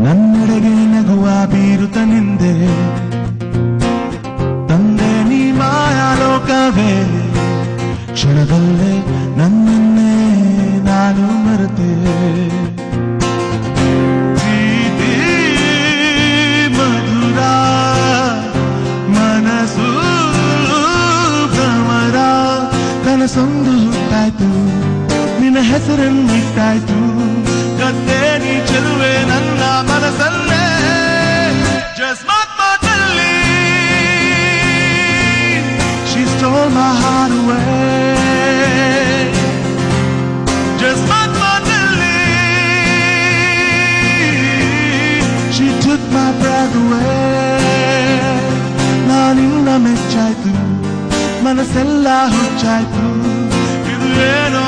ನನ್ನೆಡೆಗೆ ನಗುವ ಬೀರುತ್ತ ನಿಂದೆ ತಂದೆ ನೀ ಮಾಯಾಲೋಕವೇ ಕ್ಷಣದಲ್ಲೇ ನನ್ನನ್ನೇ ನಾನು ಮರೆತೆ ಪ್ರೀತಿ ಮಧುರ ಮನಸ್ಸು ಭ್ರಮರ ಕನಸೊಂದು ಹುಟ್ಟಾಯ್ತು ನಿನ್ನ ಹೆಸರನ್ನಿಟ್ಟಾಯ್ತು ಕತ್ತೆ ನೀ ಚೆಲುವೆ ನನ್ನ ಮನಸ್ಸಲ್ಲೇ ಜಸ್ಮಾತ್ಮದಲ್ಲಿ She stole my heart away ಜಸ್ಮಾತ್ಮದಲ್ಲಿ She took my breath away ನಾನಿನ್ನ ಮೆಚ್ಚಾಯ್ತು ಮನಸ್ಸೆಲ್ಲ ಹುಚ್ಚಾಯ್ತು ಇದು ಏನೋ